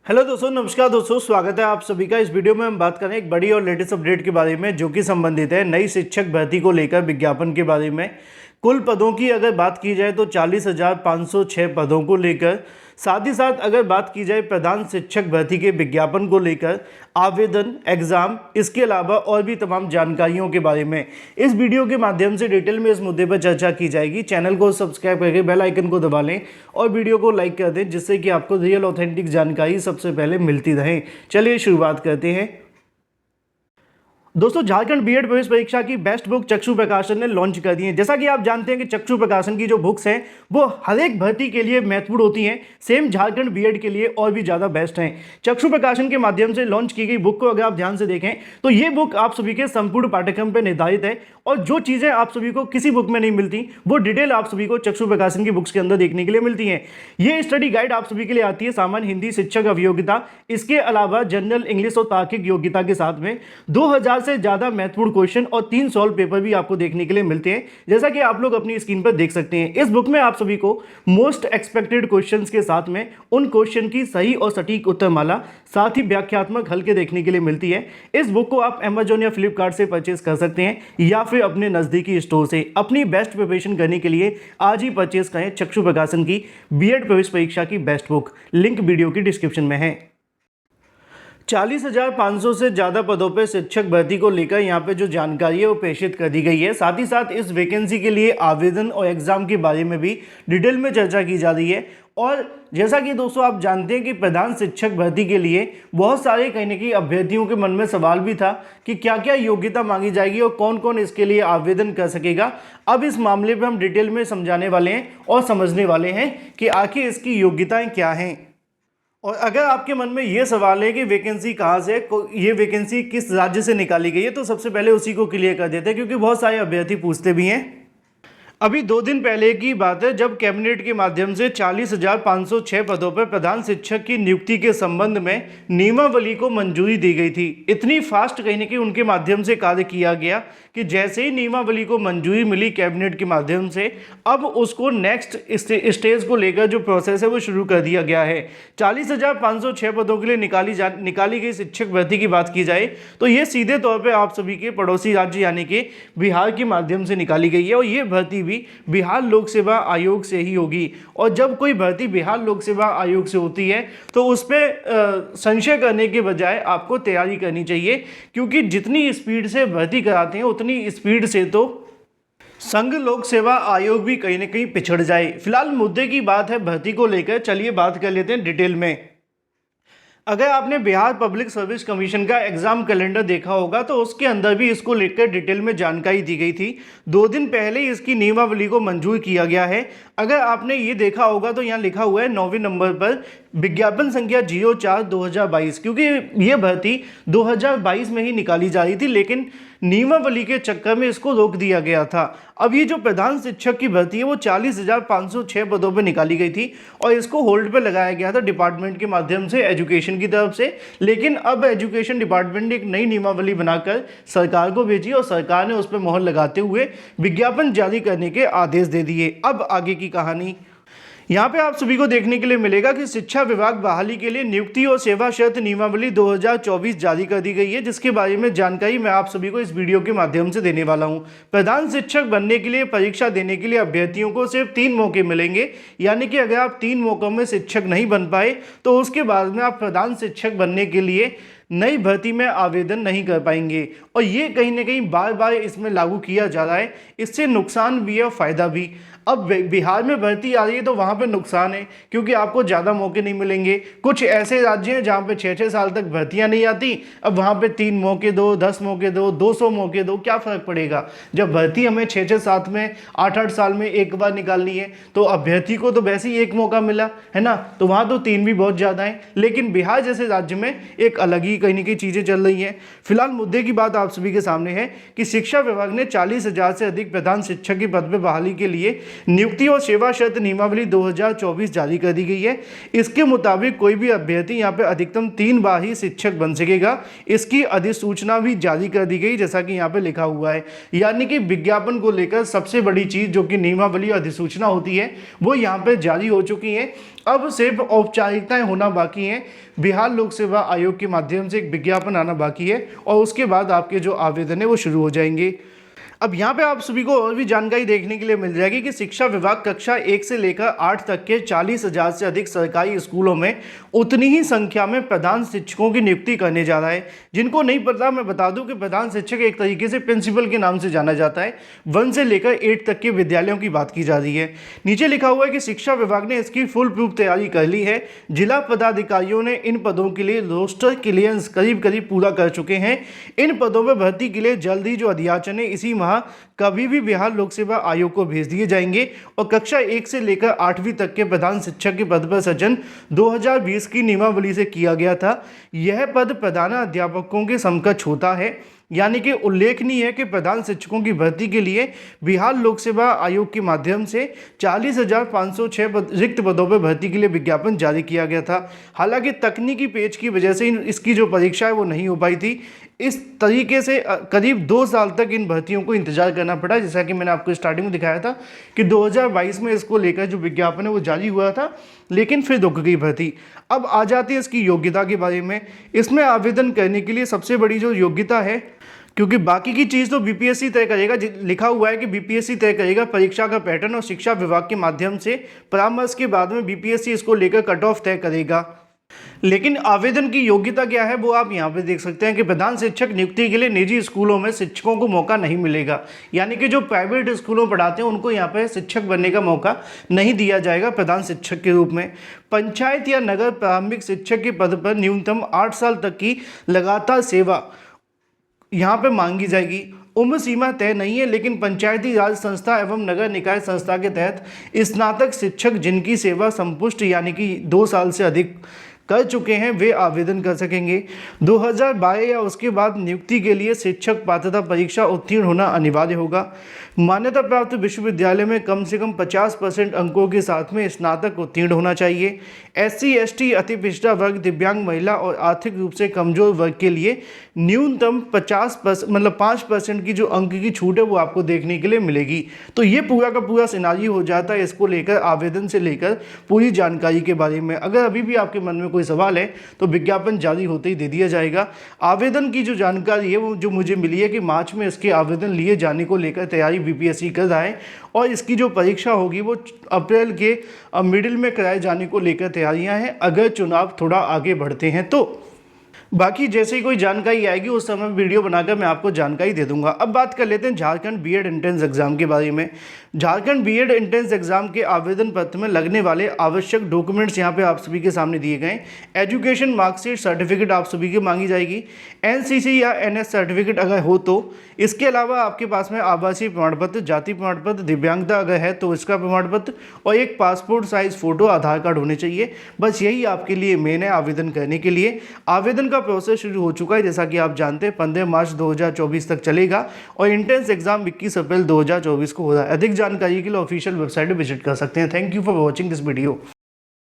Hello दोस्तों, नमस्कार दोस्तों, स्वागत है आप सभी का। इस वीडियो में हम बात करें एक बड़ी और लेटेस्ट अपडेट के बारे में जो कि संबंधित है नई शिक्षक भर्ती को लेकर विज्ञापन के बारे में। कुल पदों की अगर बात की जाए तो 40,506 पदों को लेकर, साथ ही साथ अगर बात की जाए प्रधान शिक्षक भर्ती के विज्ञापन को लेकर, आवेदन, एग्जाम, इसके अलावा और भी तमाम जानकारियों के बारे में इस वीडियो के माध्यम से डिटेल में इस मुद्दे पर चर्चा की जाएगी। चैनल को सब्सक्राइब करके बेल आइकन को दबा लें और वीडियो को लाइक कर दें, जिससे कि आपको रियल ऑथेंटिक जानकारी सबसे पहले मिलती रहे। चलिए शुरुआत करते हैं। दोस्तों, झारखंड बीएड प्रवेश परीक्षा की बेस्ट बुक चक्षु प्रकाशन ने लॉन्च कर दी है। जैसा कि आप जानते हैं कि चक्षु प्रकाशन की जो बुक्स हैं वो हर एक भर्ती के लिए महत्वपूर्ण होती हैं, सेम झारखंड बीएड के लिए और भी ज़्यादा बेस्ट हैं। चक्षु प्रकाशन के माध्यम से लॉन्च की गई बुक को अगर आप ध्यान से देखें तो ये बुक आप सभी के संपूर्ण पाठ्यक्रम पर निर्धारित है और जो चीज़ें आप सभी को किसी बुक में नहीं मिलती वो डिटेल आप सभी को चक्षु प्रकाशन की बुक्स के अंदर देखने के लिए मिलती हैं। ये स्टडी गाइड आप सभी के लिए आती है सामान्य हिंदी शिक्षक अभियोग्यता, इसके अलावा जनरल इंग्लिश और तार्किक योग्यता के साथ में 2000 से ज़्यादा महत्वपूर्ण क्वेश्चन और 3 सॉल्व पेपर भी आपको देखने के लिए मिलते हैं, जैसा कि आप लोग अपनी स्क्रीन पर देख सकते हैं। इस बुक में आप सभी को मोस्ट एक्सपेक्टेड क्वेश्चंस के साथ में उन क्वेश्चन की सही और सटीक उत्तरमाला, साथ ही व्याख्यात्मक हल के देखने के लिए मिलती है। इस बुक को आप अमेजॉन या फ्लिपकार्ट से परचेज कर सकते हैं या फिर अपने नज़दीकी स्टोर से। अपनी बेस्ट प्रिपरेशन करने के लिए आज ही परचेज करें चक्षु प्रकाशन की बीएड प्रवेश परीक्षा की बेस्ट बुक। लिंक वीडियो की डिस्क्रिप्शन में है। 40,500 से ज़्यादा पदों पर शिक्षक भर्ती को लेकर यहाँ पे जो जानकारी है वो प्रेषित कर दी गई है। साथ ही साथ इस वैकेंसी के लिए आवेदन और एग्जाम के बारे में भी डिटेल में चर्चा की जा रही है। और जैसा कि दोस्तों आप जानते हैं कि प्रधान शिक्षक भर्ती के लिए बहुत सारे कहीं ना कहीं अभ्यर्थियों के मन में सवाल भी था कि क्या क्या योग्यता मांगी जाएगी और कौन कौन इसके लिए आवेदन कर सकेगा। अब इस मामले पर हम डिटेल में समझाने वाले हैं और समझने वाले हैं कि आखिर इसकी योग्यताएँ क्या हैं। और अगर आपके मन में ये सवाल है कि वैकेंसी कहाँ से, ये वैकेंसी किस राज्य से निकाली गई है, तो सबसे पहले उसी को क्लियर कर देते हैं, क्योंकि बहुत सारे अभ्यर्थी पूछते भी हैं। अभी 2 दिन पहले की बात है जब कैबिनेट के माध्यम से 40,506 पदों पर प्रधान शिक्षक की नियुक्ति के संबंध में नियमावली को मंजूरी दी गई थी। इतनी फास्ट कहीं ना कहीं उनके माध्यम से कार्य किया गया कि जैसे ही नियमावली को मंजूरी मिली कैबिनेट के माध्यम से, अब उसको नेक्स्ट स्टेज को लेकर जो प्रोसेस है वो शुरू कर दिया गया है। 40,506 पदों के लिए निकाली गई शिक्षक भर्ती की बात की जाए तो ये सीधे तौर पर आप सभी के पड़ोसी राज्य यानी कि बिहार के माध्यम से निकाली गई है और ये भर्ती भी बिहार लोक सेवा आयोग से ही होगी। और जब कोई भर्ती बिहार लोक सेवा आयोग से होती है तो उस पर संशय करने के बजाय आपको तैयारी करनी चाहिए, क्योंकि जितनी स्पीड से भर्ती कराते हैं उतनी स्पीड से तो संघ लोक सेवा आयोग भी कहीं ना कहीं पिछड़ जाए। फिलहाल मुद्दे की बात है भर्ती को लेकर, चलिए बात कर लेते हैं डिटेल में। अगर आपने बिहार पब्लिक सर्विस कमीशन का एग्जाम कैलेंडर देखा होगा तो उसके अंदर भी इसको लेकर डिटेल में जानकारी दी गई थी। 2 दिन पहले इसकी नियमावली को मंजूर किया गया है। अगर आपने ये देखा होगा तो यहाँ लिखा हुआ है 9वें नंबर पर विज्ञापन संख्या 04/2022, क्योंकि ये भर्ती 2022 में ही निकाली जा रही थी, लेकिन नियमावली के चक्कर में इसको रोक दिया गया था। अब ये जो प्रधान शिक्षक की भर्ती है वो 40,506 पदों पर निकाली गई थी और इसको होल्ड पे लगाया गया था डिपार्टमेंट के माध्यम से, एजुकेशन की तरफ से। लेकिन अब एजुकेशन डिपार्टमेंट ने एक नई नियमावली बनाकर सरकार को भेजी और सरकार ने उस पर मोहर लगाते हुए विज्ञापन जारी करने के आदेश दे दिए। अब आगे की कहानी यहाँ पे आप सभी को देखने के लिए मिलेगा कि शिक्षा विभाग बहाली के लिए नियुक्ति और सेवा शर्त नियमावली 2024 जारी कर दी गई है, जिसके बारे में जानकारी मैं आप सभी को इस वीडियो के माध्यम से देने वाला हूँ। प्रधान शिक्षक बनने के लिए परीक्षा देने के लिए अभ्यर्थियों को सिर्फ 3 मौके मिलेंगे, यानी कि अगर आप 3 मौकों में शिक्षक नहीं बन पाए तो उसके बाद में आप प्रधान शिक्षक बनने के लिए नई भर्ती में आवेदन नहीं कर पाएंगे। और ये कहीं ना कहीं बार बार इसमें लागू किया जा रहा है। इससे नुकसान भी है और फ़ायदा भी। अब बिहार में भर्ती आ रही है तो वहाँ पे नुकसान है, क्योंकि आपको ज़्यादा मौके नहीं मिलेंगे। कुछ ऐसे राज्य हैं जहाँ पे 6-6 साल तक भर्तियाँ नहीं आती, अब वहाँ पे 3 मौके दो, 10 मौके दो, 200 मौके दो, क्या फ़र्क पड़ेगा। जब भर्ती हमें 6-6 साल में, 8-8 साल में एक बार निकालनी है तो अभ्यर्थी को तो वैसे ही 1 मौका मिला है ना, तो वहाँ तो 3 भी बहुत ज़्यादा है। लेकिन बिहार जैसे राज्य में एक अलग ही कहीं ना कहीं चीज़ें चल रही हैं। फिलहाल मुद्दे की बात आप सभी के सामने है कि शिक्षा विभाग ने 40,000 से अधिक प्रधान शिक्षक के पद पर बहाली के लिए नियुक्ति और सेवा शर्त नियमावली 2024 जारी कर दी गई है। इसके मुताबिक कोई भी अभ्यर्थी यहाँ पे अधिकतम 3 बार ही शिक्षक बन सकेगा। इसकी अधिसूचना भी जारी कर दी गई, जैसा कि यहाँ पे लिखा हुआ है। यानी कि विज्ञापन को लेकर सबसे बड़ी चीज जो कि नियमावली अधिसूचना होती है वो यहाँ पे जारी हो चुकी है। अब सिर्फ औपचारिकताएं होना बाकी हैं। बिहार लोक सेवा आयोग के माध्यम से एक विज्ञापन आना बाकी है और उसके बाद आपके जो आवेदन है वो शुरू हो जाएंगे। अब यहाँ पे आप सभी को और भी जानकारी देखने के लिए मिल जाएगी कि शिक्षा विभाग कक्षा 1 से लेकर 8 तक के 40,000 से अधिक सरकारी स्कूलों में उतनी ही संख्या में प्रधान शिक्षकों की नियुक्ति करने जा रहा है। जिनको नहीं पता मैं बता दूं कि प्रधान शिक्षक एक तरीके से प्रिंसिपल के नाम से जाना जाता है। 1 से लेकर 8 तक के विद्यालयों की बात की जा रही है। नीचे लिखा हुआ है कि शिक्षा विभाग ने इसकी फुल प्रूफ तैयारी कर ली है। जिला पदाधिकारियों ने इन पदों के लिए रोस्टर क्लियरेंस करीब करीब पूरा कर चुके हैं। इन पदों पर भर्ती के लिए जल्द ही जो अध्याचन है इसी कभी भी बिहार लोक सेवा आयोग को भेज दिए जाएंगे और कक्षा 1 से लेकर 8वीं तक के प्रधान शिक्षक के पद पर सृजन 2020 की नियमावली से किया गया था। यह पद प्रधानाध्यापकों के समकक्ष होता है। यानी कि उल्लेखनीय है कि प्रधान शिक्षकों की भर्ती के लिए बिहार लोक सेवा आयोग के माध्यम से 40,506 रिक्त पदों पर भर्ती के लिए विज्ञापन जारी किया गया था। हालांकि तकनीकी पेच की वजह से इसकी जो परीक्षा है वो नहीं हो पाई थी। इस तरीके से करीब 2 साल तक इन भर्तियों को इंतजार करना पड़ा। जैसा कि मैंने आपको स्टार्टिंग में दिखाया था कि 2022 में इसको लेकर जो विज्ञापन है वो जारी हुआ था, लेकिन फिर रुक गई भर्ती। अब आ जाती है इसकी योग्यता के बारे में। इसमें आवेदन करने के लिए सबसे बड़ी जो योग्यता है, क्योंकि बाकी की चीज़ तो बीपीएससी तय करेगा, लिखा हुआ है कि बीपीएससी तय करेगा परीक्षा का पैटर्न और शिक्षा विभाग के माध्यम से परामर्श के बाद में बीपीएससी इसको लेकर कट ऑफ तय करेगा। लेकिन आवेदन की योग्यता क्या है वो आप यहाँ पे देख सकते हैं कि प्रधान शिक्षक नियुक्ति के लिए निजी स्कूलों में शिक्षकों को मौका नहीं मिलेगा। यानी कि जो प्राइवेट स्कूलों में पढ़ाते हैं उनको यहाँ पे शिक्षक बनने का मौका नहीं दिया जाएगा प्रधान शिक्षक के रूप में। पंचायत या नगर प्रारंभिक शिक्षक के पद पर न्यूनतम 8 साल तक की लगातार सेवा यहाँ पे मांगी जाएगी। उम्र सीमा तय नहीं है, लेकिन पंचायती राज संस्था एवं नगर निकाय संस्था के तहत स्नातक शिक्षक जिनकी सेवा संपुष्ट यानी कि 2 साल से अधिक कर चुके हैं वे आवेदन कर सकेंगे। 2022 या उसके बाद नियुक्ति के लिए शिक्षक पात्रता परीक्षा उत्तीर्ण होना अनिवार्य होगा। मान्यता प्राप्त विश्वविद्यालय में कम से कम 50% अंकों के साथ में स्नातक उत्तीर्ण होना चाहिए। SC ST अति पिछड़ा वर्ग, दिव्यांग महिला और आर्थिक रूप से कमजोर वर्ग के लिए न्यूनतम 5% की जो अंक की छूट है वो आपको देखने के लिए मिलेगी। तो ये पूरा का पूरा सिनारियो हो जाता है इसको लेकर, आवेदन से लेकर पूरी जानकारी के बारे में। अगर अभी भी आपके मन में कोई सवाल है तो विज्ञापन जारी होते ही दे दिया जाएगा। आवेदन की जो जानकारी है वो जो मुझे मिली है कि मार्च में इसके आवेदन लिए जाने को लेकर तैयारी बीपीएससी कर रहा है और इसकी जो परीक्षा होगी वो अप्रैल के मिडिल में कराए जाने को लेकर तैयारियां हैं, अगर चुनाव थोड़ा आगे बढ़ते हैं तो। बाकी जैसे ही कोई जानकारी आएगी उस समय वीडियो बनाकर मैं आपको जानकारी दे दूंगा। अब बात कर लेते हैं झारखंड बीएड एंट्रेंस एग्जाम के बारे में। झारखंड बीएड एंट्रेंस एग्जाम के आवेदन पत्र में लगने वाले आवश्यक डॉक्यूमेंट्स यहाँ पे आप सभी के सामने दिए गए। एजुकेशन मार्कशीट सर्टिफिकेट आप सभी की मांगी जाएगी, एनसीसी या एनएस सर्टिफिकेट अगर हो तो। इसके अलावा आपके पास में आवासीय प्रमाण पत्र, जाति प्रमाण पत्र, दिव्यांगता अगर है तो इसका प्रमाण पत्र और एक पासपोर्ट साइज फोटो, आधार कार्ड होने चाहिए। बस यही आपके लिए मेन है आवेदन करने के लिए। आवेदन का प्रोसेस शुरू हो चुका है, जैसा कि आप जानते हैं 15 मार्च 2024 तक चलेगा और एंट्रेंस एग्जाम 21 अप्रैल 2024 को हो रहा है। अधिक जानकारी के लिए ऑफिशियल वेबसाइट विजिट कर सकते हैं। Thank you for watching this video.